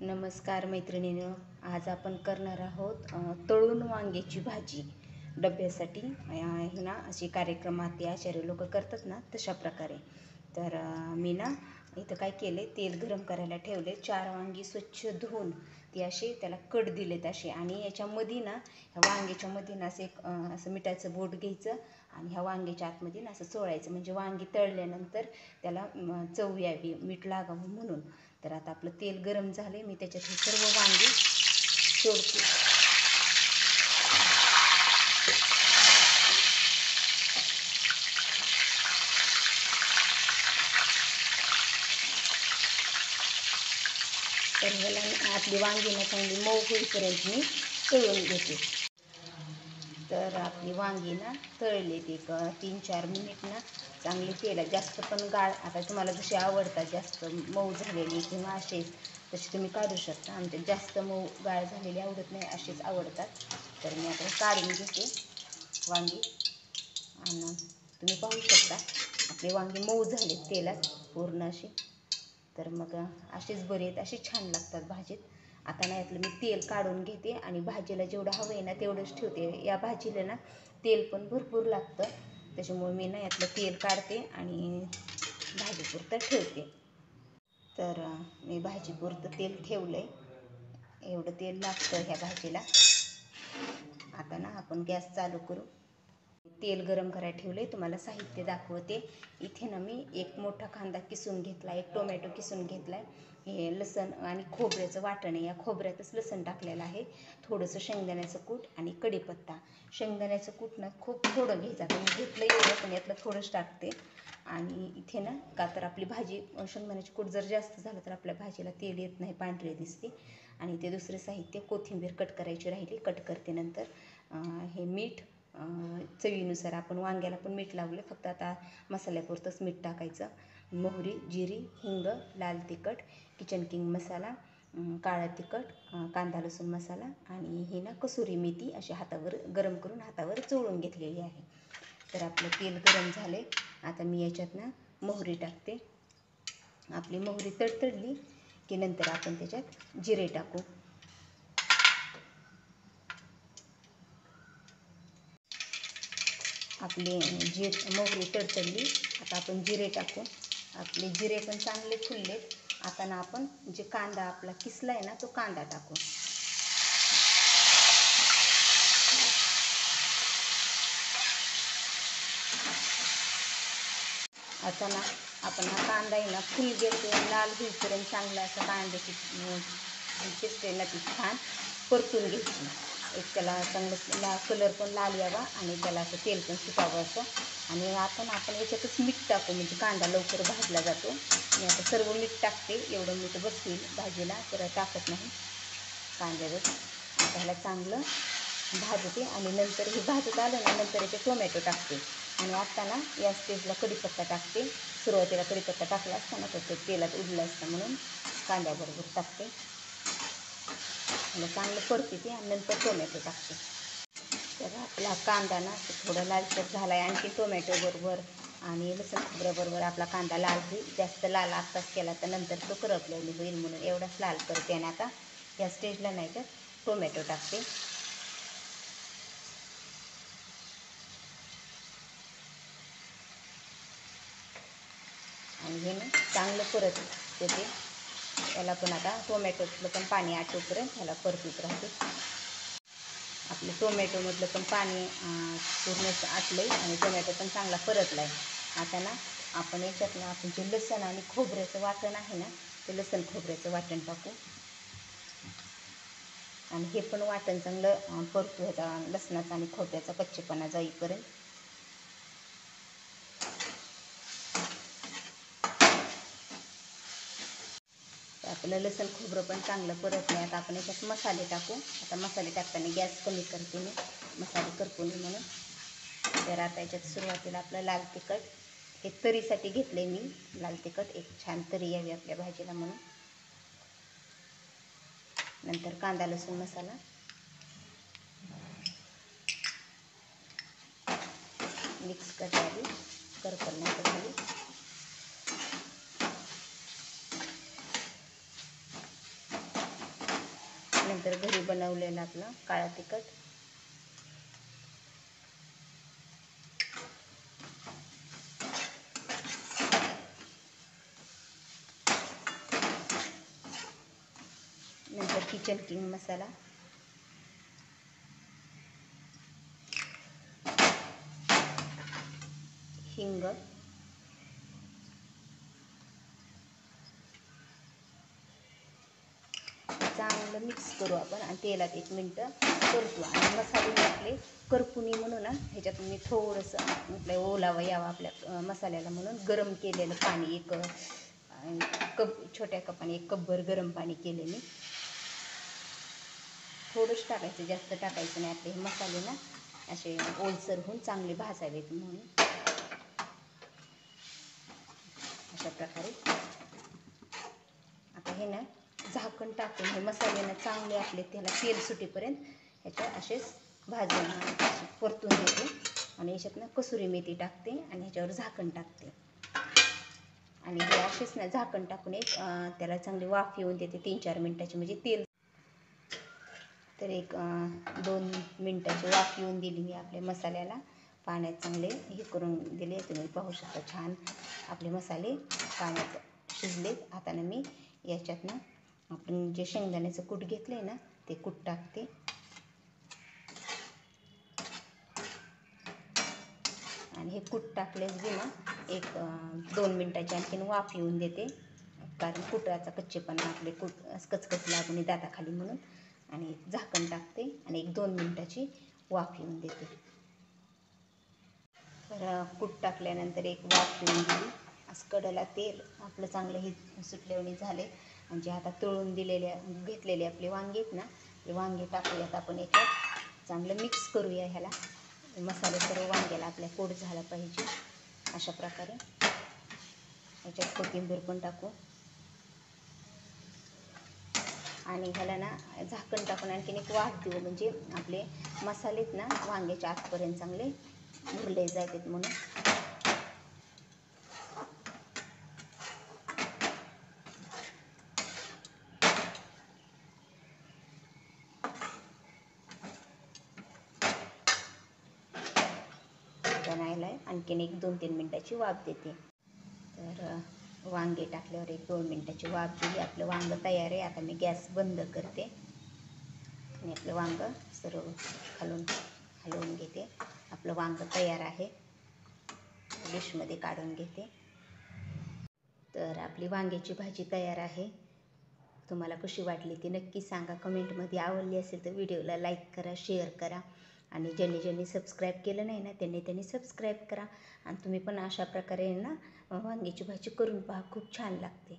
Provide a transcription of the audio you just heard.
नमस्कार मैत्रिणींनो, आज आपण करणार आहोत तळून वांग्याची भाजी डब्यासाठी. हे ना अशी कार्यक्रमात ते आचार्य लोक करतात ना, तशा प्रकारे. तर मी ना इथं काय केले, तेल गरम करायला ठेवले. 4 वांगी स्वच्छ धुवून ती असे त्याला कट दिलेत असे, आणि याच्यामध्ये ना ह्या वांग्याच्या मध्ये ना असं मिठाचं बोट घ्यायचं आणि ह्या वांग्याच्या आतमध्ये ना असं चोळायचं, म्हणजे वांगी तळल्यानंतर त्याला चव यावी, मीठ लागावं म्हणून. तर आता आपलं तेल गरम झाले, मी त्याच्यात हे सर्व वांगी सोडते. तर ह्याला आपली वांगी ना चांगली मऊ होईपर्यंत मी तळून घेते. तर आपली वांगी ना तळलेत एक 3-4 मिनिट ना चांगली तेलात. जास्त पण गाळ, आता तुम्हाला जशी आवडतात, जास्त मऊ झालेली किंवा असेच तशी तुम्ही काढू शकता. आमच्यात जास्त मऊ गाळ झालेली आवडत नाही, असेच आवडतात. तर मी आता काढून घेते वांगी, आणि तुम्ही पाहू शकता आपले वांगी मऊ झालेत तेलात पूर्ण अशी. तर मग असेच बरे आहेत, असे छान लागतात भाजीत. आता ना यातलं मी तेल काढून घेते आणि भाजीला जेवढं हवं आहे ना तेवढंच ठेवते. या भाजीला ना तेल पण भरपूर लागतं, त्याच्यामुळे मी ना यातलं तेल काढते आणि भाजीपुरतं ठेवते. तर मी भाजीपुरतं तेल ठेवलं आहे, एवढं तेल लागतं ह्या भाजीला. आता ना आपण गॅस चालू करू. तेल गरम करायला ठेवले, तुम्हाला साहित्य दाखवते. इथे ना मी एक मोठा कांदा किसून घेतला, एक टोमॅटो किसून घेतलाय, हे लसण आणि खोबऱ्याचं वाटण आहे. या खोबऱ्यातच लसण टाकलेलं आहे, थोडंसं शेंगदाण्याचं कूट आणि कढीपत्ता. शेंगदाण्याचं कूट ना खूप थोडं घ्यायचं, आता मी घेतलं एवढं, पण यातलं थोडंच टाकते. आणि इथे ना का तर आपली भाजी शेंगदाण्याचं कूट जर जास्त झालं तर आपल्या भाजीला तेल येत नाही, पांढरे दिसते. आणि ते दुसरे साहित्य, कोथिंबीर कट करायची राहिली, कट करते नंतर. हे मीठ चवीनुसार, आपण वांग्याला पण मीठ लावले, फक्त आता मसाल्यापुरतंच मीठ टाकायचं. मोहरी, जिरी, हिंग, लाल तिखट, किचन किंग मसाला, काळा तिखट, कांदा लसूण मसाला, आणि ही ना कसुरी मेथी अशी हातावर गरम करून हातावर चोळून घेतलेली आहे. तर आपलं तेल गरम झाले, आता मी याच्यात ना मोहरी टाकते. आपली मोहरी तडतडली की नंतर आपण त्याच्यात जिरे टाकू. आपली मोहरी तडतडली, आता आपण जिरे टाकू. आपले जिरे पण चांगले फुललेत. आता ना आपण जे कांदा आपला किसलाय ना तो कांदा टाकू. आता ना आपण हा कांदा आहे ना फुल घेतो, लाल होईपर्यंत चांगला असा कांद्याची शिजते ना ती छान परतून घ्यायची. एक त्याला चांगलं कलर पण लाल यावा आणि त्याला असं तेल पण सुटावं असं. आणि आपण याच्यातच मीठ टाकू, म्हणजे कांदा लवकर भाजला जातो. मी आता सर्व मीठ टाकते, एवढं मीठ बसतील भाजीला, तर टाकत नाही कांद्यावर. आता ह्याला चांगलं भाजते आणि नंतर हे भाजत आलं ना, नंतर याचे टोमॅटो टाकते. आणि आता ना या स्टेजला कढीपत्ता टाकते. सुरुवातीला कढीपत्ता टाकला असताना तर ते तेलात उडलं असतं, म्हणून कांद्याबरोबर टाकते. चांगलं परतते आणि नंतर टोमॅटो टाकते. तर आपला कांदा ना थोडा लालसर झाला आहे, आणखी टोमॅटो बरोबर आणि लसूण खोबऱ्याबरोबर आपला कांदा लाल होईल. जास्त लाल आत्ताच केला तर नंतर तो करपलेली होईल, म्हणून एवढाच लाल करते. आणि आता या स्टेजला नाही तर टोमॅटो टाकते. आणि हे ना चांगलं परत येते. याला पण आता टोमॅटोतलं पण पाणी आटोपर्यंत ह्याला परतीत राहते. आपलं टोमॅटोमधलं पण पाणी पूर्ण आटलं आहे आणि टोमॅटो पण चांगला परतला आहे. आता ना आपण याच्यात ना आपण जे लसण आणि खोबऱ्याचं वाटण आहे ना, ते लसण खोबऱ्याचं वाटण टाकू. आणि हे पण वाटण चांगलं परतू, ह्याचा लसणाचा आणि खोबऱ्याचा कच्चेपणा जाईपर्यंत. आपलं लसण खोबरं पण चांगलं परतलं. आता आपण याच्यात मसाले टाकू. आता मसाले टाकताना गॅस कमी करते मी, मसाले करपू नये म्हणून. तर आता याच्यात सुरुवातीला आपलं लाल तिखट, हे तरीसाठी घेतले मी लाल तिखट, एक छान तरी यावी आपल्या भाजीला म्हणून. नंतर कांदा लसूण मसाला, मिक्स करावी, करपण्याच्या खाली. त्यानंतर घरी बनवलेलं आपलं काळं तिखट, नंतर किचन किंग मसाला, हिंग, चांगलं मिक्स करू आपण आणि तेलात 1 मिनटं परतू. आणि मसाले आपले करपुनी म्हणून ना ह्याच्यात मी थोडंसं आपल्या ओलावा यावा आपल्या मसाल्याला म्हणून गरम केलेलं पाणी 1 कप, छोट्या कपाने 1 कपभर गरम पाणी केले मी. थोडंच टाकायचं, जास्त टाकायचं नाही. आपले हे मसाले ना असे ओलसर होऊन चांगले भाजावेत म्हणून. अशा प्रकारे आता हे ना झाकण टाकून हे मसाले ना चांगले आपले त्याला तेल सुटेपर्यंत ह्याच्यात असेच भाजून परतून देते. आणि याच्यात ना कसुरी मेथी टाकते आणि ह्याच्यावर झाकण टाकते. आणि हे असेच ना झाकण टाकून त्याला चांगली वाफ येऊन देते 3-4 मिनटाची. म्हणजे तेल तर 1-2 मिनटाची वाफ येऊन दिली मी आपल्या मसाल्याला. पाण्यात चांगले हे करून दिले. तुम्ही पाहू शकता छान आपले मसाले पाण्यात शिजलेत. आता ना मी याच्यात ना आपण जे शेंगदाण्याचं कूट घेतलंय ना ते कूट टाकते. आणि हे कूट टाकलेच बी ना 1-2 मिनटाची आणखीन वाफ येऊन देते. कारण कुटाचा कच्चेपणा आपले कचकच लागू नये दाताखाली म्हणून. आणि झाकण टाकते आणि 1-2 मिनटाची वाफ येऊन देते. तर कूट टाकल्यानंतर 1 वाफ येऊन दिली. असं कडेला तेल आपलं चांगलं हे सुटल्याने झाले. आणि जे आता तळून घेतलेले आपले वांगे आहेत ना ते वांगे टाकूयात आपण याच्यात. चांगलं मिक्स करूया ह्याला. मसाले सर्व वांग्याला आपल्या कोट झाला पाहिजे. अशा प्रकारे याच्यात कोथिंबीर पण टाकू. आणि ह्याला ना झाकण टाकून आणखीन 1 वाफ देऊ. म्हणजे आपले मसालेत ना वांग्याच्या आतपर्यंत चांगले मुरले जातात म्हणून. बनायला आणखीन 1-2-3 मिनटाची वाफ देते. तर वांगे टाकल्यावर 1-2 मिनटाची वाफ दिली. आपलं वांगं तयार आहे. आता मी गॅस बंद करते आणि आपलं वांगं सर्व हलवून घेते. आपलं वांगं तयार आहे. डिशमध्ये काढून घेते. तर आपली वांग्याची भाजी तयार आहे. तुम्हाला कशी वाटली ती नक्की सांगा कमेंटमध्ये. आवडली असेल तर व्हिडिओला लाईक करा, शेअर करा. आणि ज्यांनी सबस्क्राईब केलं नाही ना त्यांनी सबस्क्राईब करा. आणि तुम्ही पण अशा प्रकारे ना वांग्याची भाजी करून पहा, खूप छान लागते.